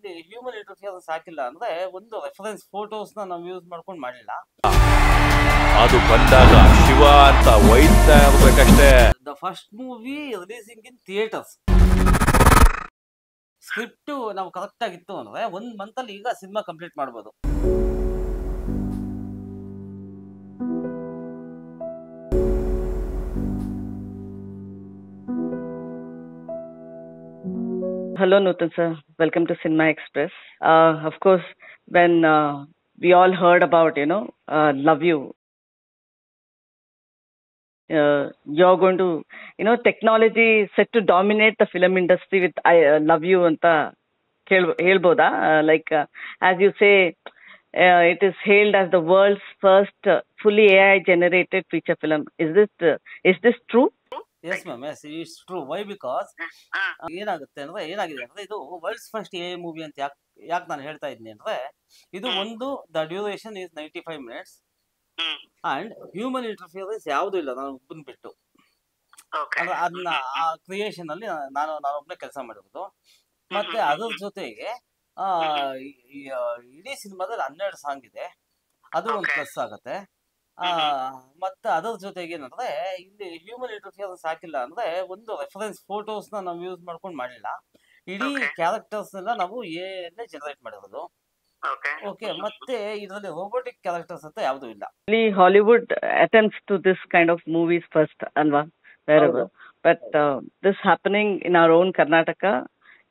ಇಲ್ಲಿ human interference ಹಾಕಿಲ್ಲ ಅಂದ್ರೆ ಒಂದು ರೆಫರೆನ್ಸ್ ಫೋಟೋಸ್ನ ನಾವು ಯೂಸ್ ಮಾಡ್ಕೊಂಡು ಮಾಡಿಲ್ಲ. ಅದು ಬಂದಾಗ ಶಿವ ಅಂತ ಒಯ್ತಾ ಇರ್ಬೇಕಷ್ಟೇ. The first movie releasing in theatres. Script ನಾವು ಕರೆಕ್ಟ್ ಆಗಿತ್ತು ಅಂದ್ರೆ 1 month ಅಲ್ಲಿ ಈಗ ಸಿನಿಮಾ ಕಂಪ್ಲೀಟ್ ಮಾಡ್ಬೋದು. Hello, Nutan sir. Welcome to Cinema Express. Of course, when we all heard about, Love You, you're going to, technology set to dominate the film industry with I Love You anta helboda. As you say, it is hailed as the world's first fully AI generated feature film. Is this true? Yes ma'am, yes it's true. Why because ಏನಾಗಿದೆ ಅಂದ್ರೆ ಇದು world's first A movie ಅಂತ ಯಾಕೆ ನಾನು ಹೇಳ್ತಾ ಇದ್ದೀನಿ ಅಂದ್ರೆ, ಇದು ಒಂದು the duration is 95 minutes and human interference ಯಾವುದೂ ಇಲ್ಲ, ನಾನು ಬಂದ್ಬಿಟ್ಟು ಅಂದ್ರೆ ಅದನ್ನ ಆ ಕ್ರಿಯೇಷನ್ ಅಲ್ಲಿ ನಾನೊಬ್ಬನೇ ಕೆಲಸ ಮಾಡಿರೋದು. ಮತ್ತೆ ಅದ್ರ ಜೊತೆಗೆ ಇಡೀ ಸಿನಿಮಾದಲ್ಲಿ 12 ಸಾಂಗ್ ಇದೆ, ಅದು ಒಂದು ಪ್ಲಸ್ ಆಗತ್ತೆ. ಮತ್ತೆ ಅದರ ಜೊತೆಗೆ ಏನಂದ್ರೆ ಇಲ್ಲಿ ಹ್ಯೂಮನ್ ಇಂಟರ್ಫಿಯರೆನ್ಸ್ ಹಾಕಿಲ್ಲ ಅಂದ್ರೆ ಒಂದು ರೆಫರೆನ್ಸ್ ಫೋಟೋಸ್ನ ನಾವು ಯೂಸ್ ಮಾಡ್ಕೊಂಡು ಮಾಡಿಲ್ಲ. ಇಡೀ ಕ್ಯಾರೆಕ್ಟರ್ಸ್ ಎಲ್ಲ ನಾವು ಎಐ ಜನರೇಟ್ ಮಾಡಿರೋದು. ಓಕೆ, ಮತ್ತೆ ಇದರಲ್ಲಿ ರೋಬೋಟಿಕ್ ಕ್ಯಾರೆಕ್ಟರ್ಸ್ ಅಂತ ಯಾವುದೂ ಇಲ್ಲ. Hollywood attempts to this kind of movies first, alva, wherever. But this happening in our own Karnataka,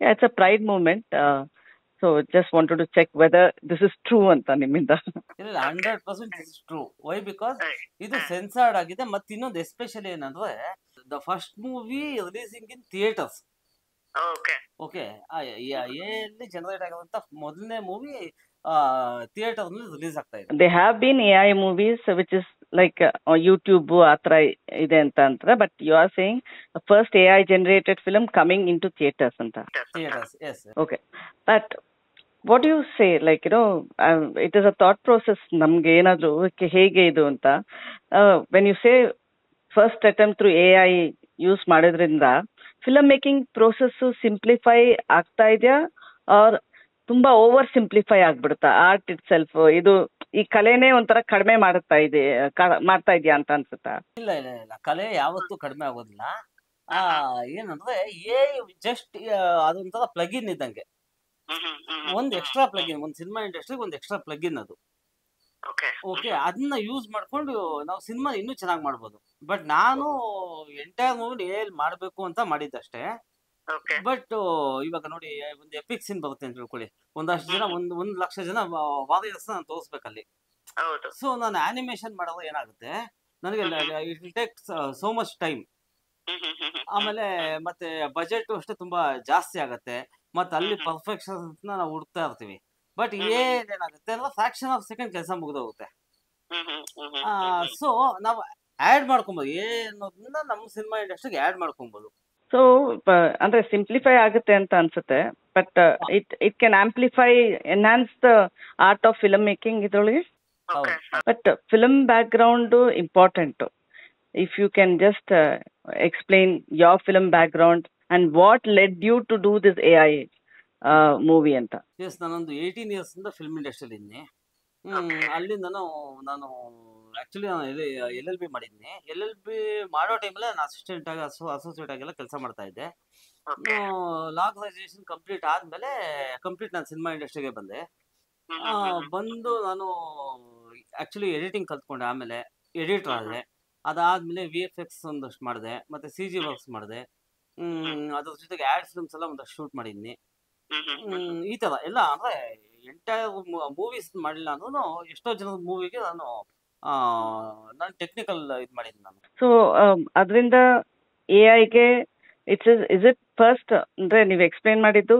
yeah, it's a pride moment. So just wanted to check whether this is true anta nimminda. ಇಲ್ಲ, 100% is true. Why because ಇದು censored ಆಗಿದೆ. ಮತ್ತೆ ಇನ್ನೊಂದು especially ಏನಂದ್ರೆ the first movie releasing in theatres. Okay, ಎಲ್ಲಿ generate ಆಗಿರುವಂತ ಮೊದಲನೇ movie theatre ನಲ್ಲಿ ರಿಲೀಸ್ ಆಗ್ತಾ ಇದೆ. There have been AI movies which is like YouTube atra ide anta antra, but you are saying the first AI generated film coming into theaters anta. Theaters, yes. Okay, but what do you say, it is a thought process namge enadru hege idu anta, when you say first attempt through AI use madidrinda film making process simplify ಆಗ್ತಾ ಇದೆಯಾ or ತುಂಬಾ over simplify ಆಗ್ಬಿಡುತ್ತಾ art itself? ಇದು ಈ ಕಲೆನೇ ಒಂಥರ ಕಡಿಮೆ ಮಾಡ್ತಾ ಇದೆಯಾ ಅಂತ ಅನ್ಸುತ್ತಾ? ಇಲ್ಲ, ಕಲೆ ಯಾವತ್ತೂ ಕಡಿಮೆ ಆಗೋದಿಲ್ಲ. ಏನಂದ್ರೆ ಜಸ್ಟ್ ಅದೊಂಥರ ಪ್ಲಗಿನ್ ಇದ್ದಂಗೆ, ಒಂದು ಎಕ್ಸ್ಟ್ರಾ ಪ್ಲಗಿನ್. ಒಂದು ಸಿನಿಮಾ ಇಂಡಸ್ಟ್ರಿಗೆ ಒಂದು ಎಕ್ಸ್ಟ್ರಾ ಪ್ಲಗಿನ್ ಅದು. ಓಕೆ, ಅದನ್ನ ಯೂಸ್ ಮಾಡ್ಕೊಂಡು ನಾವು ಸಿನಿಮಾ ಇನ್ನೂ ಚೆನ್ನಾಗಿ ಮಾಡ್ಬೋದು. ಬಟ್ ನಾನು ಎಂಟೈರ್ ಮೂವಿ ಮಾಡಬೇಕು ಅಂತ ಮಾಡಿದ್ದಷ್ಟೇ. ಬಟ್ ಇವಾಗ ನೋಡಿ, ಒಂದು ಎಪಿಕ್ ಸೀನ್ ಬರುತ್ತೆ ಅಂತ ತಿಳ್ಕೊಳ್ಳಿ, ಒಂದಷ್ಟು ಜನ ಒಂದ್ ಲಕ್ಷ ಜನ ವಾರಿಯರ್ಸ್ ನಾನು ತೋರಿಸ್ಬೇಕಲ್ಲಿ. ಸೊ ನಾನು ಆನಿಮೇಷನ್ ಮಾಡೋದು ಏನಾಗುತ್ತೆ, ನನಗೆ it will take so much time. ಆಮೇಲೆ ಮತ್ತೆ ಬಜೆಟ್ ಅಷ್ಟೇ ತುಂಬಾ ಜಾಸ್ತಿ ಆಗತ್ತೆ. ಮತ್ತೆ ಅಲ್ಲಿ ಪರ್ಫೆಕ್ಷನ್ ನಾವು ಹುಡುಕ್ತಾ ಇರ್ತೀವಿ. ಬಟ್ ಏನಾಗುತ್ತೆ ಅಂದ್ರೆ ಫ್ರಾಕ್ಷನ್ ಆಫ್ ಸೆಕೆಂಡ್ ಕೆಲಸ ಮುಗಿದೋಗುತ್ತೆ. ಸೊ ನಾವು ಆಡ್ ಮಾಡ್ಕೊಬೋದು, ಅನ್ನೋದನ್ನ ನಮ್ಮ ಸಿನಿಮಾ ಇಂಡಸ್ಟ್ರಿಗೆ ಆಡ್ ಮಾಡ್ಕೊಬೋದು. ಸೊ ಅಂದ್ರೆ ಸಿಂಪ್ಲಿಫೈ ಆಗುತ್ತೆ ಅಂತ ಅನ್ಸುತ್ತೆ, but it can amplify, enhance the art of film making ಇದ್ರೊಳಗೆ. But film background important. If you can just explain your film background and what led you to do this AI movie ಅಂತ. Yes, ನಾನೊಂದು 18 years ಇಂದ film ಇಂಡಸ್ಟ್ರಿಯಲ್ಲಿ ಇದ್ದೀನಿ. ಅಲ್ಲಿಂದ ನಾನು actually ನಾನು LLB ಮಾಡಿದ್ದೀನಿ. LLB ಮಾಡೋ ಟೈಮಲ್ಲಿ ನಾನು ಅಸಿಸ್ಟೆಂಟ್ ಆಗಿ ಅಸೋಸಿಯೇಟ್ ಆಗೆಲ್ಲ ಕೆಲಸ ಮಾಡ್ತಾ ಇದ್ದೆ. ಲಾ ಗ್ರಾಜುಯೇಷನ್ ಕಂಪ್ಲೀಟ್ ಆದ್ಮೇಲೆ ನಾನು ಸಿನಿಮಾ ಇಂಡಸ್ಟ್ರಿಗೆ ಬಂದೆ. ಬಂದು ನಾನು ಆಕ್ಚುಲಿ ಎಡಿಟಿಂಗ್ ಕಲ್ತ್ಕೊಂಡೆ, ಆಮೇಲೆ ಎಡಿಟರ್ ಆದೆ. ಅದಾದ್ಮೇಲೆ VFX ಒಂದಷ್ಟು ಮಾಡಿದೆ, ಮತ್ತೆ CG ವರ್ಕ್ಸ್ ಮಾಡಿದೆ. ಅದ್ರ ಜೊತೆಗೆ ಆಡ್ ಫಿಲ್ಮ್ಸ್ ಎಲ್ಲ ಒಂದಷ್ಟು ಶೂಟ್ ಮಾಡಿದ್ದೀನಿ. ಈ ತರ ಎಲ್ಲ ಅಂದ್ರೆ ಎಂಟೈರ್ ಮೂವೀಸ್ ಮಾಡಿಲ್ಲ ಅಂದ್ರೂ ಎಷ್ಟೋ ಜನದ ಮೂವಿಗೆ ನಾನು ಟೆಕ್ನಿಕಲ್ ಇದು ಮಾಡಿದ್ದೀನಿ ನಾನು. ಸೊ ಅದರಿಂದ AI-ಗೆ ಇಸ್ ಇಟ್ ಫಸ್ಟ್ ಅಂದ್ರೆ ನೀವು ಎಕ್ಸ್ಪ್ಲೈನ್ ಮಾಡಿದ್ದು,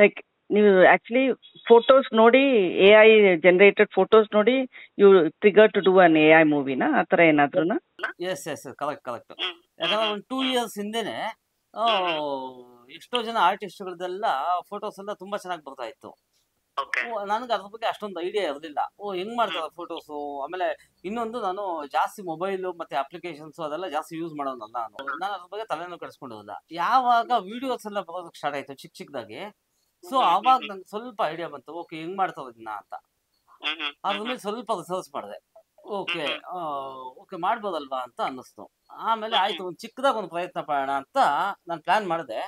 ಲೈಕ್ ನೀವು ಆಕ್ಚುಲಿ ಫೋಟೋಸ್ ನೋಡಿ, AI ಜನರೇಟೆಡ್ ಫೋಟೋಸ್ ನೋಡಿ you trigger to do an AI ಮೂವಿನ, ಆ ಥರ ಏನಾದ್ರೂ? Yes, correct. ಯಾಕಂದ್ರೆ ಒಂದು 2 years ಹಿಂದೆನೆ ಎಷ್ಟೋ ಜನ ಆರ್ಟಿಸ್ಟ್ಗಳದೆಲ್ಲ ಫೋಟೋಸ್ ಎಲ್ಲ ತುಂಬಾ ಚೆನ್ನಾಗಿ ಬರ್ತಾ ಇತ್ತು. ನನಗೆ ಅದ್ರ ಬಗ್ಗೆ ಅಷ್ಟೊಂದು ಐಡಿಯಾ ಇರಲಿಲ್ಲ. ಹೆಂಗ್ ಮಾಡ್ತಾರೆ ಫೋಟೋಸು. ಆಮೇಲೆ ಇನ್ನೊಂದು, ನಾನು ಜಾಸ್ತಿ ಮೊಬೈಲು ಮತ್ತೆ ಅಪ್ಲಿಕೇಶನ್ಸ್ ಅದೆಲ್ಲ ಜಾಸ್ತಿ ಯೂಸ್ ಮಾಡೋದಲ್ಲ. ನಾನು ಅದ್ರ ಬಗ್ಗೆ ತಲೆನೂ ಕೆಡಿಸ್ಕೊಂಡಿರಲಿಲ್ಲ. ಯಾವಾಗ ವಿಡಿಯೋಸ್ ಎಲ್ಲ ಬರೋದಕ್ಕೆ ಸ್ಟಾರ್ಟ್ ಆಯ್ತು ಚಿಕ್ಕದಾಗಿ, ಸೊ ಆವಾಗ ನಂಗೆ ಸ್ವಲ್ಪ ಐಡಿಯಾ ಬಂತು, ಓಕೆ ಹೆಂಗ್ ಮಾಡ್ತಾವ ಇದನ್ನ ಅಂತ. ಅದ್ರ ಮೇಲೆ ಸ್ವಲ್ಪ ರಿಸರ್ಚ್ ಮಾಡಿದೆ. ಓಕೆ ಓಕೆ ಮಾಡ್ಬೋದಲ್ವಾ ಅಂತ ಅನ್ನಿಸ್ತು. ಆಮೇಲೆ ಆಯ್ತು, ಒಂದು ಚಿಕ್ಕದಾಗ ಒಂದು ಪ್ರಯತ್ನ ಪಡೋಣ ಅಂತ ನಾನು ಪ್ಲಾನ್ ಮಾಡಿದೆ.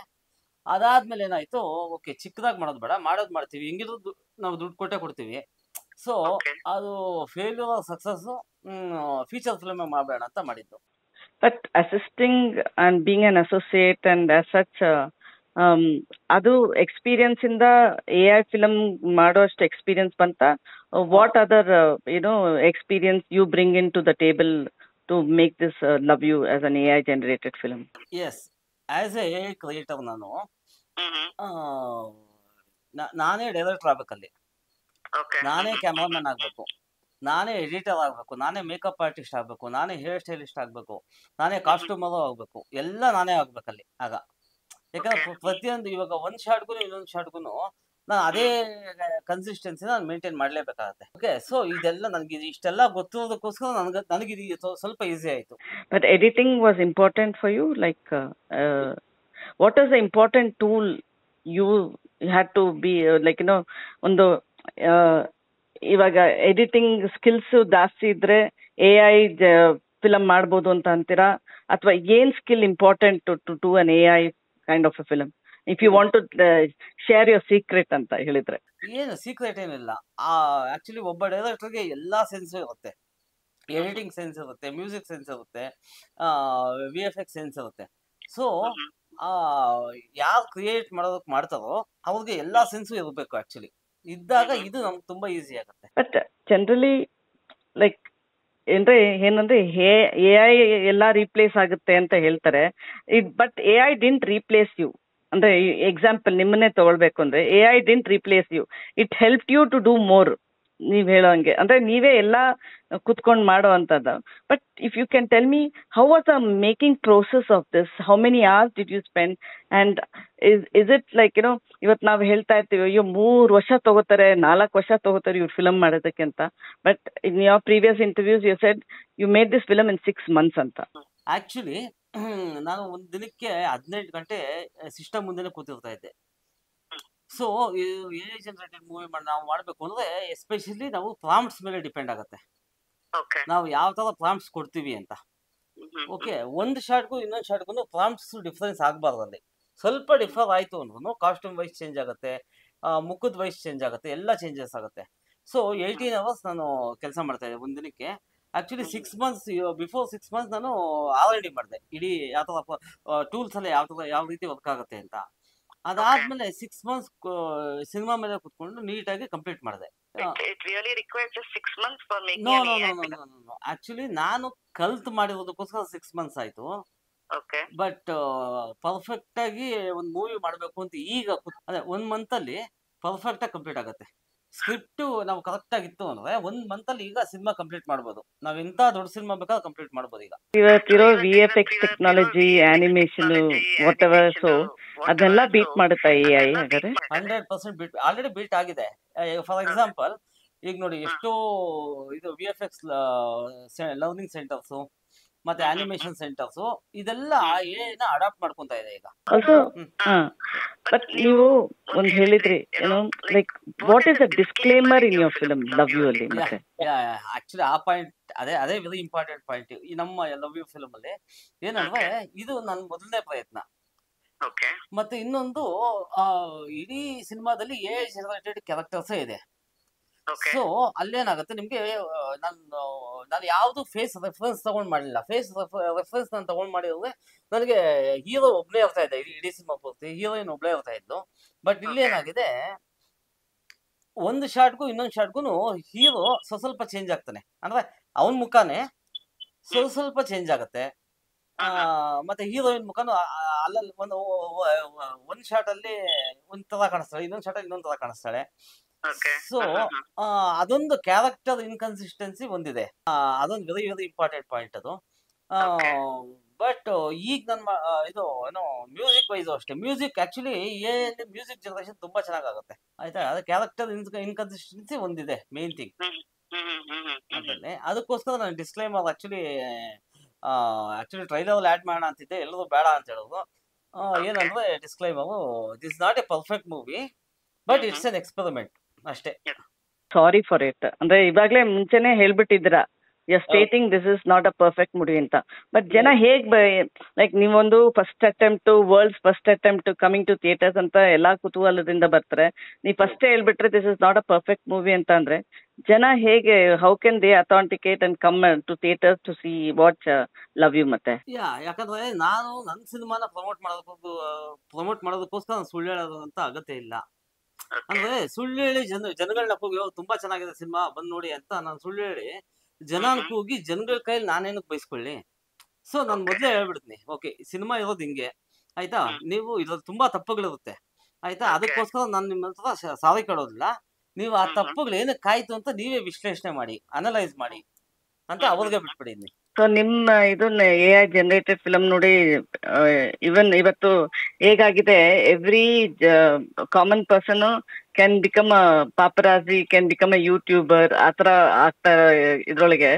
ಅದಾದ್ಮೇಲೆ ಏನಾಯ್ತು, ಓಕೆ ಚಿಕ್ಕದಾಗಿ ಮಾಡೋದು ಬೇಡ, ಮಾಡ್ತೀವಿ, ಹೆಂಗಿದ್ರು ನಾವು ದುಡ್ಡು ಕೊಟ್ಟೆ ಕೊಡ್ತೀವಿ. ಸೊ ಅದು ಫೇಲ್ಯೂರ್ ಸಕ್ಸಸ್, ಫೀಚರ್ ಫಿಲ್ಮ್ ಮಾಡಬೇಡ ಅಂತ ಮಾಡಿದ್ದು. But assisting and being an associate and as such, ಅದು ಎಕ್ಸ್ಪೀರಿಯನ್ಸ್ ಇಂದ AI ಫಿಲಮ್ ಮಾಡೋಷ್ಟು ಎಕ್ಸ್ಪೀರಿಯನ್ಸ್ ಬಂತ? What other experience you bring in to the table to make this love you as an AI generated film? Yes, as a creator ನಾನು ನಾನೇ director ಆಗ್ಬೇಕಲ್ಲಿ, ನಾನೇ cameraman ಆಗ್ಬೇಕು, ನಾನೇ editor ಆಗ್ಬೇಕು, ನಾನೇ ಮೇಕಪ್ ಆರ್ಟಿಸ್ಟ್ ಆಗ್ಬೇಕು, ನಾನೇ ಹೇರ್ ಸ್ಟೈಲಿಸ್ಟ್ ಆಗ್ಬೇಕು, ನಾನೇ ಕಾಸ್ಟ್ಯೂಮರು ಆಗ್ಬೇಕು, ಎಲ್ಲ ನಾನೇ ಆಗ್ಬೇಕಲ್ಲಿ ಆಗ. ಯಾಕಂದ್ರೆ ಪ್ರತಿಯೊಂದು ಇವಾಗ ಒಂದ್ ಶಾರ್ಟ್ಗೂ ಇನ್ನೊಂದು ಶಾರ್ಟ್ಗೂ ನಾನು ಅದೇ ಕನ್ಸಿಸ್ಟೆನ್ಸಿ ನಾನು ಮೇಂಟೈನ್ ಮಾಡ್ಲೇಬೇಕಾಗತ್ತೆ. ಓಕೆ, ಸೊ ಇದೆಲ್ಲ ನನಗೆ ಇಷ್ಟೆಲ್ಲ ಗೊತ್ತಿರೋದಕ್ಕೋಸ್ಕರ ನನಗೆ ಇದು ಸ್ವಲ್ಪ ಈಸಿ ಆಯ್ತು. But editing was important for you? Like what is the important tool you had to be like ಒಂದು ಇವಾಗ ಎಡಿಟಿಂಗ್ ಸ್ಕಿಲ್ಸ್ ಜಾಸ್ತಿ ಇದ್ರೆ AI ಫಿಲಮ್ ಮಾಡ್ಬೋದು ಅಂತ ಅಂತೀರಾ, ಅಥವಾ ಏನ್ skill important to do an AI kind of a film? If you want to share your secret ಅಂತ ಹೇಳಿದ್ರೆ. ಏನು ಸೀಕ್ರೆಟ್ ಏನಿಲ್ಲ. ಆಕ್ಚುಲಿ ಒಬ್ಬ ಡೈರೆಕ್ಟರ್ಗೆ ಎಲ್ಲಾ ಸೆನ್ಸ್ ಇರುತ್ತೆ. ಎಡಿಟಿಂಗ್ ಸೆನ್ಸ್ ಇರುತ್ತೆ, ಮ್ಯೂಸಿಕ್ ಸೆನ್ಸ್ ಇರುತ್ತೆ, VFX ಸೆನ್ಸ್ ಇರುತ್ತೆ. ಸೊ ಯಾರು ಕ್ರಿಯೇಟ್ ಮಾಡೋದಕ್ಕೆ ಮಾಡ್ತಾರೋ ಅವ್ರಿಗೆ ಎಲ್ಲಾ ಸೆನ್ಸು ಇರಬೇಕು ಆಕ್ಚುಲಿ. ಇದ್ದಾಗ ಇದು ನಮ್ಗೆ ತುಂಬಾ ಈಸಿ ಆಗುತ್ತೆ. ಬಟ್ ಜನರಲಿ ಲೈಕ್ ಏನಂದ್ರೆ AI ಎಲ್ಲ ರೀಪ್ಲೇಸ್ ಆಗುತ್ತೆ ಅಂತ ಹೇಳ್ತಾರೆ. But AI didn't replace you. ಅಂದ್ರೆ ಎಕ್ಸಾಂಪಲ್ ನಿಮ್ಮನ್ನೇ ತಗೊಳ್ಬೇಕು ಅಂದ್ರೆ AI didn't replace you, it help you to do more. ನೀವ್ ಹೇಳೋ ಹಂಗೆ ಅಂದ್ರೆ ನೀವೇ ಎಲ್ಲ ಕುತ್ಕೊಂಡು ಮಾಡೋ ಅಂತದ್ದು. But if you can tell me how was the making process of this, how many hours did you spend, and is it like ಇವತ್ತು ನಾವು ಹೇಳ್ತಾ ಇರ್ತೀವಿ ಅಯ್ಯೋ 3 ವರ್ಷ ತಗೋತಾರೆ, 4 ವರ್ಷ ತಗೋತಾರೆ ಇವ್ರು ಫಿಲಮ್ ಮಾಡೋದಕ್ಕೆ ಅಂತ. But in your previous interviews you said you made this film in 6 months ಅಂತ. ಆಕ್ಚುಲಿ ನಾನು ಒಂದು ದಿನಕ್ಕೆ 18 ಗಂಟೆ ಸಿಸ್ಟಮ್ ಮುಂದೆನೆ ಕೂತಿರ್ತಾ ಇದ್ದೆ. ಸೊ AI ಜನರೇಟೆಡ್ ಮೂವಿ ನಾವು ಮಾಡಬೇಕು ಅಂದ್ರೆ ಎಸ್ಪೆಷಲಿ ನಾವು ಪ್ರಾಂಪ್ಟ್ಸ್ ಮೇಲೆ ಡಿಪೆಂಡ್ ಆಗುತ್ತೆ. ನಾವು ಯಾವ ತರ ಪ್ರಾಂಪ್ಟ್ಸ್ ಕೊಡ್ತೀವಿ ಅಂತ. ಓಕೆ, ಒಂದು ಶಾರ್ಟ್ಗೂ ಇನ್ನೊಂದು ಶಾರ್ಟ್ಗೂ ಪ್ರಾಂಪ್ಟ್ಸ್ ಡಿಫರೆನ್ಸ್ ಆಗಬಾರ್ದು. ಅಲ್ಲಿ ಸ್ವಲ್ಪ ಡಿಫರ್ ಆಯ್ತು ಅಂದ್ರೂ ಕಾಸ್ಟ್ಯೂಮ್ ವೈಸ್ ಚೇಂಜ್ ಆಗುತ್ತೆ, ಮುಖದ ವೈಸ್ ಚೇಂಜ್ ಆಗುತ್ತೆ, ಎಲ್ಲ ಚೇಂಜಸ್ ಆಗುತ್ತೆ. ಸೊ 18 hours ನಾನು ಕೆಲಸ ಮಾಡ್ತಾ ಇದ್ದೆ ಒಂದು ದಿನಕ್ಕೆ. ಆಕ್ಚುಲಿ 6 months ಬಿಫೋರ್ 6 months ನಾನು R&D ಮಾಡಿದೆ, ಇಡೀ ಯಾವ ತರ ಟೂಲ್ಸ್ ಎಲ್ಲ ಯಾವ ರೀತಿ ವರ್ಕ್ ಆಗುತ್ತೆ ಅಂತ. ಅದಾದ್ಮೇಲೆ 6 months ಸಿನಿಮಾ ಮೇಲೆ ಕುತ್ಕೊಂಡು ನೀಟಾಗಿ ಕಂಪ್ಲೀಟ್ ಮಾಡಿದೆ. ಆಕ್ಚುಲಿ ನಾನು ಕಲ್ತ್ ಮಾಡಿರೋದಕ್ಕೋಸ್ಕರ 6 months ಆಯ್ತು. ಬಟ್ ಪರ್ಫೆಕ್ಟ್ ಆಗಿ ಒಂದು ಮೂವಿ ಮಾಡಬೇಕು ಅಂತ ಈಗ ಅದೇ 1 month ಅಲ್ಲಿ ಪರ್ಫೆಕ್ಟ್ ಆಗಿ ಕಂಪ್ಲೀಟ್ ಆಗುತ್ತೆ. ಸ್ಕ್ರಿಪ್ಟ್ ನಾವು ಕರೆಕ್ಟ್ ಆಗಿತ್ತು ಅಂದ್ರೆ 1 month ಅಲ್ಲಿ ಈಗ ಸಿನಿಮಾ ಕಂಪ್ಲೀಟ್ ಮಾಡ್ಬೋದು. ನಾವ್ ಎಂತ ದೊಡ್ಡ ಸಿನಿಮಾ ಬೇಕಾದ್ರೆ ಕಂಪ್ಲೀಟ್ ಮಾಡ್ಬೋದು ಈಗ. ಇವತ್ತಿರೋ VFX technology, animation, what ever, so ಅದೆಲ್ಲ ಬೀಟ್ ಮಾಡುತ್ತಾ AI? ಹಾಗಾದ್ರೆ 100% ಬೀಟ್, ಆಲ್ರೆಡಿ ಬೀಟ್ ಆಗಿದೆ. ಫಾರ್ ಎಕ್ಸಾಂಪಲ್ ಈಗ ನೋಡಿ, ಎಷ್ಟೋ ಇದು VFX ಲರ್ನಿಂಗ್ ಸೆಂಟರ್ಸ್ ಮತ್ತೆ ಆನಿಮೇಷನ್ ಸೆಂಟರ್ಸ್ ಇದೆಲ್ಲ AI ಅಡಾಪ್ಟ್ ಮಾಡ್ಕೊಂತ ಇದೆ ಈಗ. ಆಲ್ಸೋ ಬಟ್ ನೀವು ಒಂದು ಹೇಳಿದ್ರಿ like what is the disclaimer in your film love you ಅಲ್ಲಿ? ಮತ್ತೆ ಆಕ್ಚುಲಿ ಆ ಪಾಯಿಂಟ್ ಅದೇ ವೆರಿ ಇಂಪಾರ್ಟೆಂಟ್ ಪಾಯಿಂಟ್ ಈ ನಮ್ಮ ಲವ್ ಯು ಫಿಲಮ್ ಅಲ್ಲಿ. ಏನಂದ್ರೆ ಇದು ನನ್ನ ಮೊದಲನೇ ಪ್ರಯತ್ನ. ಮತ್ತೆ ಇನ್ನೊಂದು ಇಡೀ ಸಿನಿಮಾದಲ್ಲಿ AI ಜನರೇಟೆಡ್ ಕ್ಯಾರೆಕ್ಟರ್ಸ್ ಇದೆ. ಸೊ ಅಲ್ಲೇನಾಗುತ್ತೆ ನಿಮ್ಗೆ, ನಾನು ಯಾವ್ದು ಫೇಸ್ ರೆಫರೆನ್ಸ್ ತಗೊಂಡ್ ಮಾಡಲಿಲ್ಲ. ಫೇಸ್ ರೆಫರೆನ್ಸ್ ನಾನು ತಗೊಂಡ್ ಮಾಡಿದ್ರೆ ನನಗೆ ಹೀರೋ ಒಬ್ನೇ ಇರ್ತಾ ಇದ್ದೆ, ಇಡೀ ಸಿನಿಮಾ ಪೂರ್ತಿ ಹೀರೋಯಿನ್ ಒಬ್ಳೇ ಇರ್ತಾ ಇದ್ದು. ಬಟ್ ಇಲ್ಲಿ ಏನಾಗಿದೆ, ಒಂದು ಶಾರ್ಟ್ಗೂ ಇನ್ನೊಂದು ಶಾರ್ಟ್ಗೂ ಹೀರೋ ಸ್ವಲ್ಪ ಚೇಂಜ್ ಆಗ್ತಾನೆ. ಅಂದ್ರೆ ಅವನ್ ಮುಖಾನೇ ಸ್ವಲ್ಪ ಚೇಂಜ್ ಆಗತ್ತೆ. ಮತ್ತೆ ಹೀರೋಯಿನ್ ಮುಖಾನು ಅಲ್ಲಲ್ಲಿ ಒಂದ್ ಶಾರ್ಟ್ ಅಲ್ಲಿ ಒಂದ್ ತರ ಕಾಣಿಸ್ತಾಳೆ, ಇನ್ನೊಂದ್ ಶಾರ್ಟ್ ಅಲ್ಲಿ ಇನ್ನೊಂದ್ ತರ ಕಾಣಿಸ್ತಾಳೆ. ಸೊ ಅದೊಂದು ಕ್ಯಾರೆಕ್ಟರ್ ಇನ್ಕನ್ಸಿಸ್ಟೆನ್ಸಿ ಒಂದಿದೆ. ಅದೊಂದು ವೆರಿ ವೆರಿ ಇಂಪಾರ್ಟೆಂಟ್ ಪಾಯಿಂಟ್ ಅದು. ಬಟ್ ಈಗ ನನ್ನ ಇದು ಏನೋ ಮ್ಯೂಸಿಕ್ ವೈಸ್ ಅಷ್ಟೇ. ಮ್ಯೂಸಿಕ್ ಆಕ್ಚುಲಿ ಮ್ಯೂಸಿಕ್ ಜನರೇಷನ್ ತುಂಬಾ ಚೆನ್ನಾಗುತ್ತೆ, ಆಯ್ತಾ. ಅದು ಕ್ಯಾರೆಕ್ಟರ್ ಇನ್ಕನ್ಸಿಸ್ಟೆನ್ಸಿ ಒಂದಿದೆ, ಮೇನ್ ಥಿಂಗ್ ಅದನ್ನೇ. ಅದಕ್ಕೋಸ್ಕರ ನಾನು ಡಿಸ್ಕ್ಲೈಮರ್ ಆಕ್ಚುಲಿ ಟ್ರೈಲರ್ ಆಡ್ ಮಾಡೋಣ ಅಂತಿದ್ದೆ, ಎಲ್ಲರೂ ಬೇಡ ಅಂತ ಹೇಳಿದ್ರು. ಏನಂದ್ರೆ disclaimer, this not a perfect movie, but it's an experiment ಅಷ್ಟೇ. Sorry for it. ಅಂದ್ರೆ ಇವಾಗ್ಲೇ ಮುಂಚೆನೆ ಹೇಳ್ಬಿಟ್ಟಿದ್ದೀರಾ stating this is not a perfect movie ಅಂತ. ಬಟ್ ಜನ ಹೇಗ್ ಲೈಕ್ ನೀವೊಂದು first attempt world's first attempt coming to theatres ಅಂತ ಎಲ್ಲಾ ಕುತೂಹಲದಿಂದ ಬರ್ತಾರೆ, ನೀವು ಫಸ್ಟ್ ಹೇಳ್ಬಿಟ್ರೆ this is not a perfect movie ಅಂತ ಅಂದ್ರೆ ಜನ ಹೇಗೆ how can they authenticate and come to theatres to C watch love you ಮತ್ತೆ? ಯಾಕಂದ್ರೆ ನಾನು ನನ್ನ ಸಿನಿಮಾನ ಪ್ರಮೋಟ್ ಮಾಡೋದಕ್ಕೋಸ್ಕರ ನಾನು ಸುಳ್ಳು ಹೇಳೋದು ಅಂತ ಅಗತ್ಯ ಇಲ್ಲ. ಅಂದ್ರೆ ಸುಳ್ಳು ಹೇಳಿ ಜನಗಳನ್ನ ಕೂಗಿ ತುಂಬಾ ಚೆನ್ನಾಗಿದೆ ಸಿನಿಮಾ ಬಂದ್ ನೋಡಿ ಅಂತ ನಾನು ಸುಳ್ಳು ಹೇಳಿ ಜನನ ಕೂಗಿ ಜನಗಳ ಕೈಲಿ ನಾನೇನಕ್ಕೆ ಬಯಸ್ಕೊಳ್ಳಿ. ಸೊ ನಾನು ಮೊದಲೇ ಹೇಳ್ಬಿಡ್ತೀನಿ, ಓಕೆ ಸಿನಿಮಾ ಇರೋದು ಹಿಂಗೆ ಆಯ್ತಾ, ನೀವು ಇದ್ರಲ್ಲಿ ತುಂಬಾ ತಪ್ಪುಗಳಿರುತ್ತೆ ಆಯ್ತಾ, ಅದಕ್ಕೋಸ್ಕರ ನಾನು ನಿಮ್ಮ ಹತ್ರ ಸಾರಿ ಕೇಳೋದಿಲ್ಲ, ನೀವು ಆ ತಪ್ಪುಗಳು ಏನಕ್ಕೆ ಆಯ್ತು ಅಂತ ನೀವೇ ವಿಶ್ಲೇಷಣೆ ಮಾಡಿ ಅನಲೈಸ್ ಮಾಡಿ ಅಂತ ಅವ್ರಿಗೆ ಬಿಟ್ಬಿಡಿದ್ನಿ. ಸೊ ನಿಮ್ಮ ಇದನ್ನ AI ಜನರೇಟೆಡ್ ಫಿಲಮ್ ನೋಡಿ ಇವನ್ ಇವತ್ತು ಹೇಗಾಗಿದೆ, every common person can become a paparazzi, can become a YouTuber, ಆತರ ಆಗ್ತಾ ಇದ್ರೊಳಗೆ.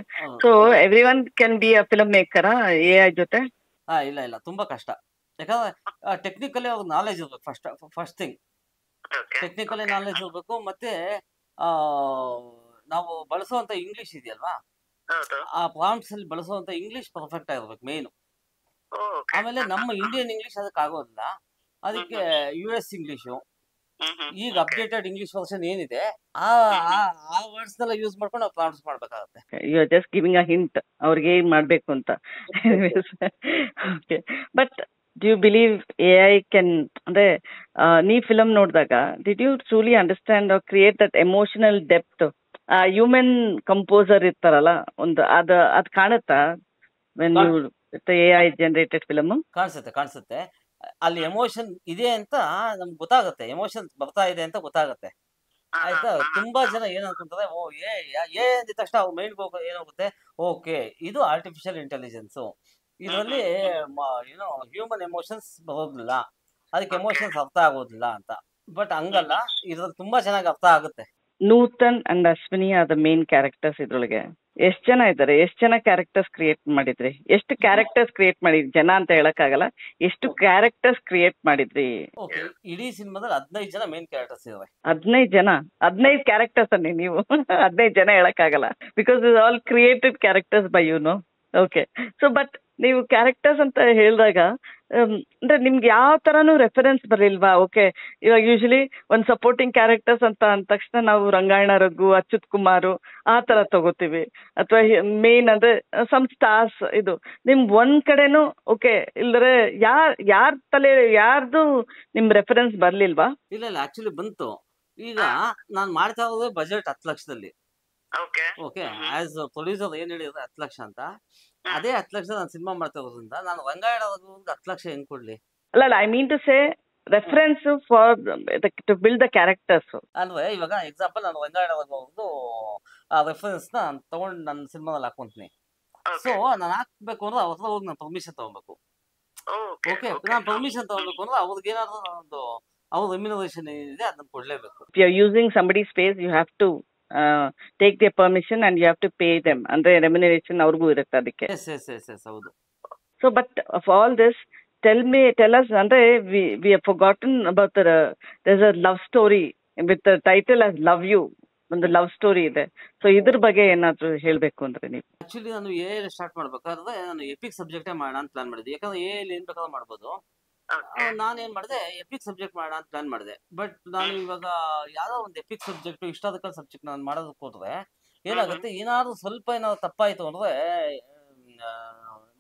So everyone can be a film maker AI ಜೊತೆ? ಇಲ್ಲ ತುಂಬಾ ಕಷ್ಟ. ಯಾಕಂದ್ರೆ ಟೆಕ್ನಿಕಲಿ ಅವ್ರ ನಾಲೆಜ್ ಇರ್ಬೇಕು. ಫಸ್ಟ್ ಥಿಂಗ್ ಟೆಕ್ನಿಕಲಿ ನಾಲೆಜ್ ಇರ್ಬೇಕು. ಮತ್ತೆ ನಾವು ಬಳಸುವಂತ ಇಂಗ್ಲಿಷ್ ಇದೆಯಲ್ವಾ, ಆ ಪ್ರಾಂಪ್ಟ್ಸ್ ಅಲ್ಲಿ ಬಳಸುವಂತ ಇಂಗ್ಲಿಷ್ ಪರ್ಫೆಕ್ಟ್ ಆಗಿರ್ಬೇಕು ಮೇನ್. ಆಮೇಲೆ ನಮ್ಮ ಇಂಡಿಯನ್ ಇಂಗ್ಲಿಷ್ ಅದಕ್ಕೆ ಆಗೋದಿಲ್ಲ, ಅದಕ್ಕೆ US ಇಂಗ್ಲಿಷು ಈಗ ಅಪ್ಡೇಟೆಡ್ ಇಂಗ್ಲಿಷ್ ವರ್ಷನ್ ಏನಿದೆ ಆ ವರ್ಡ್ಸ್ ನೆಲ್ಲ ಯೂಸ್ ಮಾಡ್ಕೊಂಡು ನಾವು ಪ್ರಾಂಪ್ಟ್ಸ್ ಮಾಡ್ಬೇಕಾಗುತ್ತೆ. You are just giving a hint ಅವ್ರಿಗೆ ಏನ್ ಮಾಡ್ಬೇಕು ಅಂತ. Okay, but do you believe AI can, ಅಂದ್ರೆ ನೀವ್ ಫಿಲಮ್ ನೋಡಿದಾಗ did you truly understand or create that emotional depth? Human composer ಇರ್ತಾರಲ್ಲ ಒಂದು, ಅದ್ ಕಾಣುತ್ತಾ when you AI generated film? ಕಾಣಿಸುತ್ತೆ ಅಲ್ಲಿ ಎಮೋಷನ್ ಇದೆ ಅಂತ ನಮ್ಗೆ ಗೊತ್ತಾಗುತ್ತೆ, ಎಮೋಷನ್ ಬರ್ತಾ ಇದೆ ಅಂತ ಗೊತ್ತಾಗುತ್ತೆ ಆಯ್ತಾ. ತುಂಬಾ ಜನ ಏನ್ ಅನ್ಕೊಂತಾರೆ, ಓ ಏ ಅಂದ ತಕ್ಷಣ ಅವ್ರ ಮೈಂಡ್ ಏನಾಗುತ್ತೆ, ಓಕೆ ಇದು ಆರ್ಟಿಫಿಷಿಯಲ್ ಇಂಟೆಲಿಜೆನ್ಸ್, ಇದರಲ್ಲಿ ಏನೋ ಹ್ಯೂಮನ್ ಎಮೋಷನ್ಸ್ ಬರೋದಿಲ್ಲ, ಅದಕ್ಕೆ ಎಮೋಷನ್ಸ್ ಅರ್ಥ ಆಗೋದಿಲ್ಲ ಅಂತ. ಬಟ್ ಹಂಗಲ್ಲ, ಇದ್ರಲ್ಲಿ ತುಂಬಾ ಚೆನ್ನಾಗಿ ಅರ್ಥ ಆಗುತ್ತೆ. Nutan and Ashwini are the main characters ಇದ್ರೊಳಗೆ. ಎಷ್ಟ್ ಜನ ಇದ್ದಾರೆ, ಎಷ್ಟ್ ಜನ ಕ್ಯಾರೆಕ್ಟರ್ಸ್ ಕ್ರಿಯೇಟ್ ಮಾಡಿದ್ರಿ? ಎಷ್ಟು ಕ್ಯಾರೆಕ್ಟರ್ಸ್ ಕ್ರಿಯೇಟ್ ಮಾಡಿದ್ರಿ? ಜನ ಅಂತ ಹೇಳಕ್ ಆಗಲ್ಲ, ಎಷ್ಟು ಕ್ಯಾರೆಕ್ಟರ್ಸ್ ಕ್ರಿಯೇಟ್ ಮಾಡಿದ್ರಿ? ಇಡೀ ಸಿನಿಮಾದಲ್ಲಿ 15 ಜನ ಮೇನ್ ಕ್ಯಾರೆಕ್ಟರ್ಸ್ ಇದಾವೆ. 15 ಜನ, 15 ಕ್ಯಾರೆಕ್ಟರ್ಸ್ ಅನ್ನಿ ನೀವು. 15 ಜನ ಹೇಳಕ್ ಆಗಲ್ಲ, because is all created characters by you know. Okay, so but ನೀವು ಕ್ಯಾರೆಕ್ಟರ್ಸ್ ಅಂತ ಹೇಳಿದಾಗ ಅಂದ್ರೆ ನಿಮ್ಗೆ ಯಾವ ತರನು ರೆಫರೆನ್ಸ್ ಬರಲಿಲ್ವಾ? ಓಕೆ, ಇವಾಗ ಯೂಶಲಿ ಒಂದ್ ಸಪೋರ್ಟಿಂಗ್ ಕ್ಯಾರೆಕ್ಟರ್ಸ್ ಅಂತ ಅಂದ ತಕ್ಷಣ ನಾವು ರಂಗಾಯಣ ರಘು, ಅಚ್ಯುತ್ ಕುಮಾರ್ ಆ ತರ ತಗೋತೀವಿ, ಅಥವಾ ಮೇನ್ ಅಂದ್ರೆ ಸಮ್ ಸ್ಟಾರ್ಸ್. ಇದು ನಿಮ್ ಒಂದ್ ಕಡೆನು ಓಕೆ ಇಲ್ದ್ರೆ ಯಾರ ತಲೆ ಯಾರ್ದು ನಿಮ್ ರೆಫರೆನ್ಸ್ ಬರ್ಲಿಲ್ವಾ? ಇಲ್ಲ ಆಕ್ಚುಲಿ ಬಂತು. ಈಗ ನಾನ್ ಮಾಡ್ತಾ ಇರೋದು ಬಜೆಟ್ 10 ಲಕ್ಷದಲ್ಲಿ. ಓಕೆ, ಆಸ್ ಪ್ರೊಡ್ಯೂಸರ್ ಏನ್ ಹೇಳಿದ್ರೆ 10 ಲಕ್ಷ ಅಂತ, ಅದೇ 10 ಲಕ್ಷ ನಾನು ಸಿನಿಮಾ ಮಾಡ್ತಾ ಇರೋದ್ರಿಂದ ನಾನು ರಂಗಾಯಣ 10 ಲಕ್ಷ ಹೆಂಗ್ ಕೊಡ್ಲಿ? ಅಲ್ಲ, I mean to say reference for to build the characters. ಅಂದ್ರೆ ಇವಾಗ ಎಕ್ಸಾಂಪಲ್ ನಾನು ರಂಗಾಯಣ ಆ ರೆಫರೆನ್ಸ್ ನ ತಗೊಂಡು ನನ್ನ ಸಿನಿಮಾದಲ್ಲಿ ಹಾಕೊಂತೀನಿ. ಸೊ ನಾನು ಹಾಕ್ಬೇಕು ಅಂದ್ರೆ ಅವ್ರ ಹತ್ರ ಹೋಗಿ ನಾನು ಪರ್ಮಿಷನ್ ತಗೊಬೇಕು. ಓಕೆ, ನಾನು ಪರ್ಮಿಷನ್ ತಗೋಬೇಕು ಅಂದ್ರೆ ಅವ್ರಿಗೆ ಏನಾದ್ರು ಒಂದು ಅವ್ರ ರೆಮ್ಯುನರೇಷನ್ ಏನಿದೆ ಅದನ್ನ ಕೊಡ್ಲೇಬೇಕು. If you are using somebody's space, you have to take their permission and you have to pay them. ಅಂದ್ರೆ ರೆಮ್ಯುನರೇಷನ್ ಅವ್ರಿಗೂ ಇರುತ್ತೆ ಅದಕ್ಕೆ. ಹೌದು. So but of all this, tell us, ಅಂದ್ರೆ we have forgotten about there's a love story with the title as Love You. ಒಂದು love story ಇದೆ. So ಇದ್ರ ಬಗ್ಗೆ ಏನಾದ್ರು ಹೇಳ್ಬೇಕು ಅಂದ್ರೆ ನೀವು? ಆಕ್ಚುಲಿ ನಾನು AI ಸ್ಟಾರ್ಟ್ ಮಾಡ್ಬೇಕಾದ್ರೆ ನಾನು ಎಪಿಕ್ ಸಬ್ಜೆಕ್ಟೇ ಮಾಡೋಣ ಅಂತ ಪ್ಲಾನ್ ಮಾಡಿದ್ದೆ. ಯಾಕಂದ್ರೆ AI ಏನ್ ಬೇಕಾದ್ರೂ ಮಾಡ್ಬೋದು. ನಾನು ಏನ್ ಮಾಡಿದೆ, ಎಪಿಕ್ ಸಬ್ಜೆಕ್ಟ್ ಮಾಡೋಣ ಅಂತ ಪ್ಲಾನ್ ಮಾಡಿದೆ. ಬಟ್ ನಾನು ಇವಾಗ ಯಾವ್ದೋ ಒಂದು ಎಪಿಕ್ ಸಬ್ಜೆಕ್ಟ್ ಹಿಸ್ಟಾರಿಕಲ್ ಸಬ್ಜೆಕ್ಟ್ ನಾನು ಮಾಡೋದಕ್ಕೆ ಹೋದ್ರೆ ಏನಾಗುತ್ತೆ, ಏನಾದ್ರು ಸ್ವಲ್ಪ ಏನಾದ್ರು ತಪ್ಪಾಯ್ತು ಅಂದ್ರೆ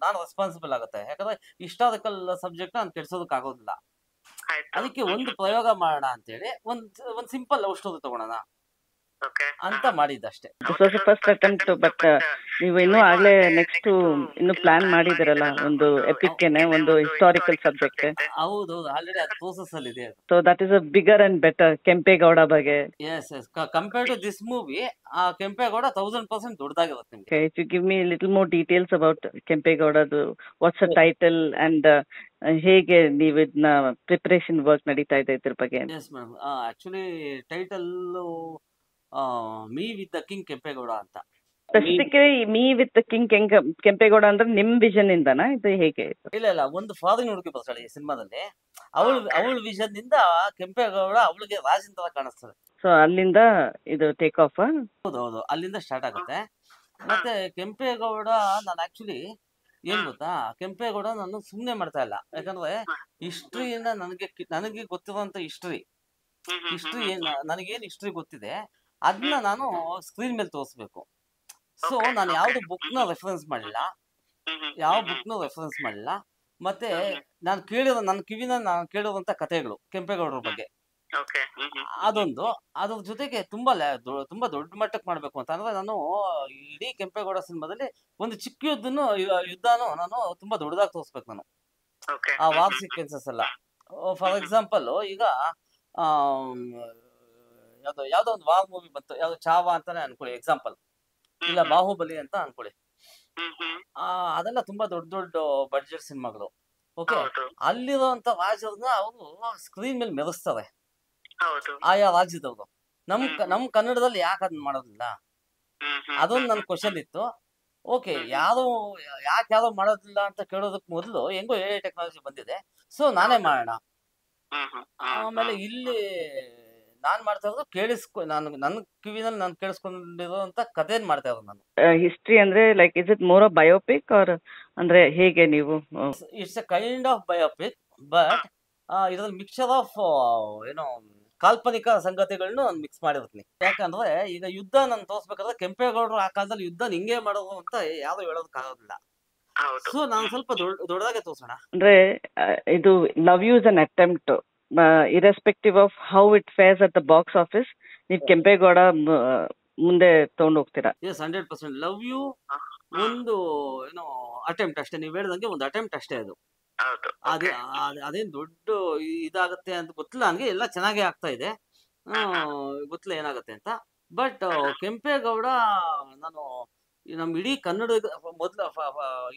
ನಾನು ರೆಸ್ಪಾನ್ಸಿಬಲ್ ಆಗುತ್ತೆ. ಯಾಕಂದ್ರೆ ಹಿಸ್ಟಾರಿಕಲ್ ಸಬ್ಜೆಕ್ಟ್ ನಾನು ಕೆಡ್ಸೋದಕ್ ಆಗೋದಿಲ್ಲ. ಅದಕ್ಕೆ ಒಂದು ಪ್ರಯೋಗ ಮಾಡೋಣ ಅಂತೇಳಿ ಒಂದ್ ಸಿಂಪಲ್ ಲವ್ ಸ್ಟೋರಿ ತಗೊಳೋಣ ಅಂತ ಮಾಡಿದ್ದಷ್ಟೇ. First attempt. ಬಟ್ ನೀವು ಇನ್ನೂ ಆಗ್ಲೇ ನೆಕ್ಸ್ಟ್ ಇನ್ನು ಪ್ಲಾನ್ ಮಾಡಿದಿರಲ್ಲ ಒಂದು ಎಪಿಕ್ಗೆನೆ, ಒಂದು ಹಿಸ್ಟಾರಿಕಲ್ ಸಬ್ಜೆಕ್ಟ್. ಹೌದು, ಆಲ್ರೆಡಿ ಅದು ಪ್ರೋಸೆಸ್ ಅಲ್ಲಿ ಇದೆ. So that is a bigger and better. Kempegowda ಬಗ್ಗೆ as compared to this movie, ಆ ಕೆಂಪೇಗೌಡ 1000% ದೊಡ್ಡದಾಗಿರುತ್ತೆ ನಿಮಗೆ. Okay, if you give me a little more details about ಕೆಂಪೇಗೌಡದು, what's the title and ಹೇಗೆ ನೀವು ಇದನ್ನ ಪ್ರಿಪರೇಷನ್ ವರ್ಕ್ ನಡೀತಾ ಇದೆ ಇದ್ರ ಬಗ್ಗೆ? Yes madam, actually title me with the king Kempegowda ಅಂತ. Specifically me with king Kempegowda ಅಂದ್ರೆ ನಿಮ್ ವಿಷನ್ ಇಂದನಾ ಇದು ಹೇಗೆ? ಇಲ್ಲ ಒಂದು ಫಾರಿನ್ ಹುಡುಗಿ ಬರ್ತಾಳೆ ಈ ಸಿನಿಮಾದಲ್ಲಿ. ಅವಳ ವಿಷನ್ ಇಂದ ಕೆಂಪೇಗೌಡ ಅವಳಿಗೆ ರಾಜನ್ ತರ ಕಾಣಿಸ್ತದೆ. ಸೊ ಅಲ್ಲಿಂದ ಇದು ಟೇಕ್ ಆಫ್. ಹೌದು, ಅಲ್ಲಿಂದ ಸ್ಟಾರ್ಟ್ ಆಗುತ್ತೆ. ಮತ್ತೆ ಕೆಂಪೇಗೌಡ ನಾನು ಆಕ್ಚುಲಿ ಏನ್ ಗೊತ್ತಾ, ಕೆಂಪೇಗೌಡ ನಾನು ಸುಮ್ನೆ ಮಾಡ್ತಾ ಇಲ್ಲ. ಯಾಕಂದ್ರೆ ಹಿಸ್ಟ್ರಿಯಿಂದ ನನಗೆ ಗೊತ್ತಿರುವಂತ ಹಿಸ್ಟ್ರಿ ನನಗೇನ್ ಹಿಸ್ಟ್ರಿ ಗೊತ್ತಿದೆ ಅದನ್ನ ನಾನು ಸ್ಕ್ರೀನ್ ಮೇಲೆ ತೋರಿಸ್ಬೇಕು. ಸೊ ನಾನು ಯಾವ್ದು ಬುಕ್ ನ ರೆಫರೆನ್ಸ್ ಮಾಡಿಲ್ಲ, ಮತ್ತೆ ನಾನು ನನ್ನ ಕಿವಿನ ನಾನು ಕೇಳಿರುವಂತ ಕಥೆಗಳು ಕೆಂಪೇಗೌಡರ ಬಗ್ಗೆ ಅದೊಂದು. ಅದ್ರ ಜೊತೆಗೆ ತುಂಬಾ ದೊಡ್ಡ ಮಟ್ಟಕ್ಕೆ ಮಾಡ್ಬೇಕು ಅಂತ ಅಂದ್ರೆ ನಾನು ಇಡೀ ಕೆಂಪೇಗೌಡ ಸಿನಿಮಾದಲ್ಲಿ ಒಂದು ಚಿಕ್ಕ ಯುದ್ಧನೂ ನಾನು ತುಂಬಾ ದೊಡ್ಡದಾಗಿ ತೋರಿಸ್ಬೇಕು ನಾನು, ಆ ವಾರ್ ಸೀಕ್ವೆನ್ಸಸ್ ಎಲ್ಲ. ಫಾರ್ ಎಕ್ಸಾಂಪಲ್ ಈಗ ಯಾವ್ದೋ ಒಂದು ವಾರ್ ಮೂವಿ ಬಂತು, ಯಾವ್ದು ಚಾವಾ ಅಂತಾನೆ ಅನ್ಕೊಳ್ಳಿ ಎಕ್ಸಾಂಪಲ್, ಇಲ್ಲ ಬಾಹುಬಲಿ ಅಂತ ಅನ್ಕೊಳ್ಳಿ. ಅದೆಲ್ಲ ತುಂಬಾ ದೊಡ್ಡ ಬಡ್ಜೆಟ್ ಸಿನಿಮಾಗಳು. ಓಕೆ, ಅಲ್ಲಿರುವಂತ ರಾಜರನ್ನ ಅವರು ಸ್ಕ್ರೀನ್ ಮೇಲೆ ಮೆರೆಸ್ತಾರೆ ಆಯಾ ರಾಜ್ಯದವರು. ನಮ್ ಕನ್ನಡದಲ್ಲಿ ಯಾಕೆ ಅದನ್ನ ಮಾಡೋದಿಲ್ಲ? ಅದೊಂದು ನನ್ ಕ್ವಶನ್ ಇತ್ತು. ಓಕೆ, ಯಾಕೆ ಮಾಡೋದಿಲ್ಲ ಅಂತ ಕೇಳೋದಕ್ ಮೊದಲು ಹೆಂಗೋ AI ಟೆಕ್ನಾಲಜಿ ಬಂದಿದೆ, ಸೊ ನಾನೇ ಮಾಡೋಣ. ಆಮೇಲೆ ಇಲ್ಲಿ ನಾನ್ ಮಾಡ್ತಾ ಇರೋದು ನನ್ನ ಕಿವಿನಲ್ಲಿ ನಾನು ಕೇಳಿಸ್ಕೊಂಡಿರೋಂತ ಕಥೆನ್ ಮಾಡ್ತಾ ಇರೋದು ನಾನು. ಹಿಸ್ಟ್ರಿ ಅಂದ್ರೆ like is it more biopic or ಅಂದ್ರೆ ಹೇಗೆ ನೀವು? It's a kind of biopic, but ಇದ್ರಲ್ಲಿ ಮಿಕ್ಸರ್ ಆಫ್ ಕಾಲ್ಪನಿಕ ಸಂಗತಿಗಳನ್ನ ನಾನು ಮಿಕ್ಸ್ ಮಾಡಿರ್ತೀನಿ. ಯಾಕಂದ್ರೆ ಈಗ ಯುದ್ಧ ನಾನು ತೋರಿಸ್ಬೇಕಾದ್ರೆ ಕೆಂಪೇಗೌಡರು ಆ ಕಾಲದಲ್ಲಿ ಯುದ್ಧ ಹಿಂಗೆ ಮಾಡೋದು ಅಂತ ಯಾರು ಹೇಳೋದಕ್ಕಾಗೋದಿಲ್ಲ. ಸೊ ನಾನು ಸ್ವಲ್ಪ ದೊಡ್ಡದಾಗೆ ತೋರ್ಸೋಣ. ಅಂದ್ರೆ ಇದು love you is an attempt, irrespective of how it fares at the box office, ನೀವು ಕೆಂಪೇಗೌಡ ಮುಂದೆ ತಗೊಂಡು ಹೋಗ್ತೀರಾ? ಎಸ್, 100% ಲವ್ ಯು ಒಂದು ಅಟೆಂಪ್ಟ್ ಅಷ್ಟೇ. ನೀವು ಹೇಳ್ದಂಗೆ ಒಂದು ಅಟೆಂಪ್ಟ್ ಅಷ್ಟೇ ಅದು. ಅದೇನ್ ದೊಡ್ಡ ಇದಾಗತ್ತೆ ಅಂತ ಗೊತ್ತಿಲ್ಲ ನನಗೆ. ಎಲ್ಲ ಚೆನ್ನಾಗೇ ಆಗ್ತಾ ಇದೆ, ಗೊತ್ತಿಲ್ಲ ಏನಾಗತ್ತೆ ಅಂತ. ಬಟ್ ಕೆಂಪೇಗೌಡ ನಾನು ನಮ್ ಇಡೀ ಕನ್ನಡ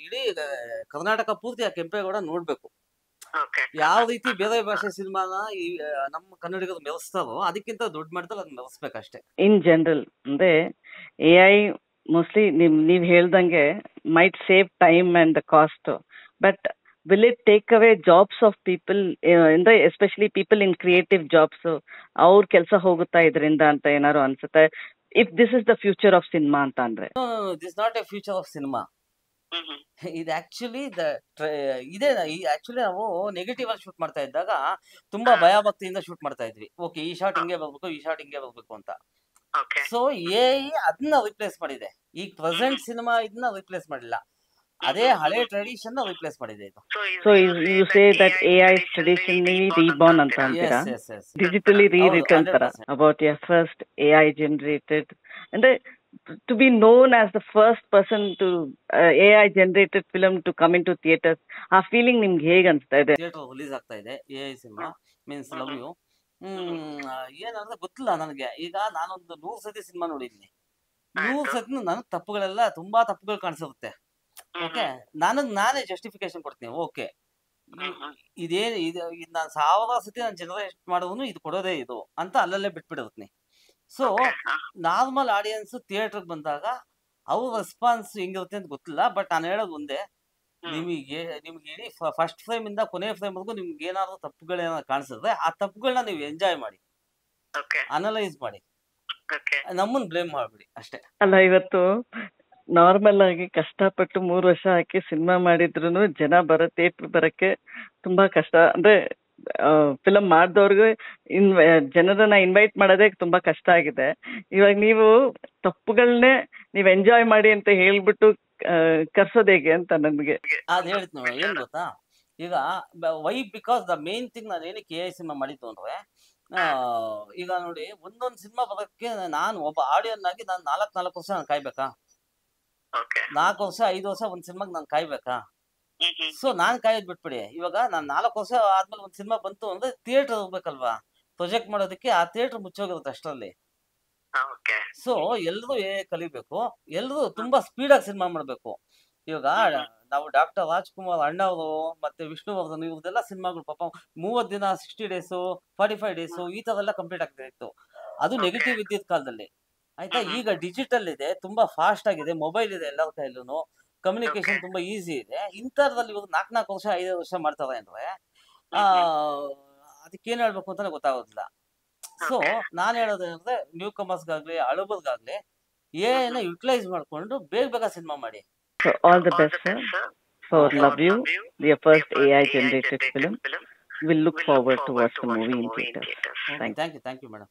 ಇಡೀ ಕರ್ನಾಟಕ ಪೂರ್ತಿ ಆ ಕೆಂಪೇಗೌಡ ನೋಡ್ಬೇಕು. ಯಾವ ರೀತಿ ಬೇರೆ ಭಾಷೆ ಸಿನಿಮಾನ ನಮ್ಮ ಕನ್ನಡಿಗರು ಮೆರೆಸ್ತಾರೋ ಅದಕ್ಕಿಂತ ದೊಡ್ಡ ಮಟ್ಟದಲ್ಲಿ ಅದನ್ನ ಮೆರೆಸ್ಬೇಕಷ್ಟೇ. ಇನ್ ಜನರಲ್ ಅಂದ್ರೆ AI ಮೋಸ್ಟ್ಲಿ ನೀವ್ ಹೇಳ್ದಂಗೆ might save time and the cost, but will it take away jobs of people, ಅಂದ್ರೆ especially people in creative jobs, ಅವ್ರ ಕೆಲಸ ಹೋಗುತ್ತಾ ಇದರಿಂದ ಅಂತ ಏನಾದ್ರು ಅನ್ಸುತ್ತೆ? If this is the future of cinema ಅಂತ ಅಂದ್ರೆ? This not a future of cinema. ಇದು ಆಕ್ಚುಲಿ ನಾವು ನೆಗೆಟಿವ್ ಆಗಿ ಶೂಟ್ ಮಾಡ್ತಾ ಇದ್ದಾಗ ತುಂಬಾ ಭಯಭಕ್ತಿಯಿಂದ ಶೂಟ್ ಮಾಡ್ತಾ ಇದ್ವಿ. ಓಕೆ, ಈ ಶಾಟ್ ಹಿಂಗೆ ಬರ್ಬೇಕು, ಈ ಶಾಟ್ ಹಿಂಗೆ ಬರ್ಬೇಕು ಅಂತ. ಸೊ AI ಅದನ್ನ ರಿಪ್ಲೇಸ್ ಮಾಡಿದೆ. ಈ ಪ್ರೆಸೆಂಟ್ ಸಿನಿಮಾ ಇದನ್ನ ರಿಪ್ಲೇಸ್ ಮಾಡಿಲ್ಲ, ಅದೇ ಹಳೆ ಟ್ರೆಡಿಷನ್ ರಿಪ್ಲೇಸ್ ಮಾಡಿದೆ ಇದು. So you say that AI is traditionally reborn ಅಂತ ಅಂತೀರಾ? ಡಿಜಿಟಲಿ ರೀರಿಟರ್ನ್ ತರ. About your first AI generated, ಅಂದ್ರೆ to be known as the first person to AI generated film to come into theaters, ಆ feeling ನಿಮ್ಗೆ ಹೇಗೆ ಅನ್ಸ್ತಾ ಇದೆ? ಥಿಯೇಟರ್ ರಿಲೀಸ್ ಆಗ್ತಾ ಇದೆ AI cinema means love you. ಏನಂದ್ರೆ ಗೊತ್ತಿಲ್ಲ ನನಗೆ. ಈಗ ನಾನೊಂದು 100 ಸತಿ ಸಿನಿಮಾ ನೋಡಿದ್ದೀನಿ. 100 ಸತಿ ನನಗೆ ತುಂಬಾ ತಪ್ಪುಗಳು ಕಾಣಿಸುತ್ತೆ. ಓಕೆ, ನಾನೇ ಜಸ್ಟಿಫಿಕೇಶನ್ ಕೊಡ್ತೀನಿ. ಓಕೆ, ಇದು ನಾನು 1000 ಸತಿ ನಾನು ಜನರೇಟ್ ಮಾಡೋದು ಇದು ಕೊಡೋದೇ ಇದು ಅಂತ ಅಲ್ಲಲ್ಲೇ ಬಿಟ್ಬಿಡಿರ್ತೀನಿ. ಸೊ ನಾರ್ಮಲ್ ಆಡಿಯನ್ಸ್ ಥಿಯೇಟರ್ಗೆ ಬಂದಾಗ ಅವ್ರ ರೆಸ್ಪಾನ್ಸ್ ಹೆಂಗಿರುತ್ತೆ ಅಂತ ಗೊತ್ತಿಲ್ಲ. ಬಟ್ ನಾನು ಹೇಳೋದು ಒಂದೇ, ನಿಮಗೆ ಇಡೀ ಫಸ್ಟ್ ಫ್ರೇಮ್ ಇಂದ ಕೊನೆ ಫ್ರೇಮ್ ವರೆಗೂ ನಿಮ್ಗೆ ಏನಾದ್ರು ತಪ್ಪುಗಳೇನಾದ್ರು ಕಾಣಿಸಿದ್ರೆ ಆ ತಪ್ಪುಗಳನ್ನ ನೀವು ಎಂಜಾಯ್ ಮಾಡಿ, ಅನಲೈಸ್ ಮಾಡಿ, ನಮ್ಮನ್ನ ಬ್ಲೇಮ್ ಮಾಡ್ಬಿಡಿ ಅಷ್ಟೇ. ಅಲ್ಲ, ಇವತ್ತು ನಾರ್ಮಲ್ ಆಗಿ ಕಷ್ಟಪಟ್ಟು 3 ವರ್ಷ ಹಾಕಿ ಸಿನಿಮಾ ಮಾಡಿದ್ರು ಜನ ಥಿಯೇಟರ್ ಬರಕ್ಕೆ ತುಂಬಾ ಕಷ್ಟ. ಅಂದ್ರೆ ಫಿಲಂ ಮಾಡಿದವ್ರಿಗೆ ಜನರನ್ನ ಇನ್ವೈಟ್ ಮಾಡೋದೇ ತುಂಬಾ ಕಷ್ಟ ಆಗಿದೆ. ಇವಾಗ ನೀವು ತಪ್ಪುಗಳನ್ನೇ ನೀವ್ ಎಂಜಾಯ್ ಮಾಡಿ ಅಂತ ಹೇಳ್ಬಿಟ್ಟು ಕರ್ಸೋದ್ ಹೇಗೆ ಅಂತ ನನ್ಗೆ ಅದ್ ಹೇಳಿದ್ ನೋಡಿ. ಏನ್ ಗೊತ್ತಾ, ಈಗ why because the main thing ನಾನು ಏನಕ್ಕೆ AI ಸಿನಿಮಾ ಮಾಡಿದ್ದು ಅಂದ್ರೆ, ಈಗ ನೋಡಿ, ಒಂದೊಂದು ಸಿನಿಮಾ ಬರೋಕ್ಕೆ ನಾನು ಒಬ್ಬ ಆಡಿಯನ್ ಆಗಿ ನಾನು 4 ವರ್ಷ ನಾನು ಕಾಯ್ಬೇಕಾ? 4 ವರ್ಷ 5 ವರ್ಷ ಒಂದ್ ಸಿನಿಮಾಗೆ ನಾನು ಕಾಯ್ಬೇಕಾ? ಸೊ ನಾನ್ ಕಾಯೋದ್ ಬಿಟ್ಬಿಡಿ. ಇವಾಗ ನಾನು 4 ವರ್ಷ ಆದ್ಮೇಲೆ ಒಂದ್ ಸಿನಿಮಾ ಬಂತು ಅಂದ್ರೆ ಥಿಯೇಟರ್ ಹೋಗ್ಬೇಕಲ್ವಾ ಪ್ರೊಜೆಕ್ಟ್ ಮಾಡೋದಕ್ಕೆ. ಆ ಥಿಯೇಟರ್ ಮುಚ್ಚೋಗಿರುತ್ತೆ ಅಷ್ಟರಲ್ಲಿ. ಸೊ ಎಲ್ರು ಕಲಿಬೇಕು, ಎಲ್ರು ತುಂಬಾ ಸ್ಪೀಡ್ ಆಗಿ ಸಿನಿಮಾ ಮಾಡ್ಬೇಕು. ಇವಾಗ ನಾವು ಡಾಕ್ಟರ್ ರಾಜ್ಕುಮಾರ್ ಅಣ್ಣವರು ಮತ್ತೆ ವಿಷ್ಣುವರ್ಧನ್ ಇವ್ರದೆಲ್ಲ ಸಿನಿಮಾಗಳು ಪಾಪ 30 ದಿನ, 60 ಡೇಸು, 45 ಡೇಸು ಈ ತರ ಎಲ್ಲ ಕಂಪ್ಲೀಟ್ ಆಗ್ತಾ ಇತ್ತು. ಅದು ನೆಗೆಟಿವ್ ಇದ್ದಿದ್ದ ಕಾಲದಲ್ಲಿ. ಆಯ್ತಾ. ಈಗ ಡಿಜಿಟಲ್ ಇದೆ, ತುಂಬಾ ಫಾಸ್ಟ್ ಆಗಿದೆ, ಮೊಬೈಲ್ ಇದೆ ಎಲ್ಲರ ಕೈಲೂ, ಕಮ್ಯುನಿಕೇಶನ್ ತುಂಬಾ ಈಸಿ ಇದೆ. ಇಂಥದ್ರಲ್ಲಿ ಇವಾಗ 4 ವರ್ಷ 5 ವರ್ಷ ಮಾಡ್ತಾರೆ ಅಂದ್ರೆ ಅದಕ್ಕೇನು ಹೇಳ್ಬೇಕು ಅಂತಾನೆ ಗೊತ್ತಾಗೋದಿಲ್ಲ. ಸೊ ನಾನು ಹೇಳೋದೇನಂದ್ರೆ ನ್ಯೂ ಕಮರ್ಸ್ಗಾಗ್ಲಿ ಹಳಬರ್ಗಾಗ್ಲಿ ಏನ ಯುಟಿಲೈಸ್ ಮಾಡ್ಕೊಂಡು ಬೇಗ ಬೇಗ ಸಿನಿಮಾ ಮಾಡಿ. So all the best, sir, for Love You, your first AI generated film. We'll look forward to watch the movie in theaters. Thank you, madam.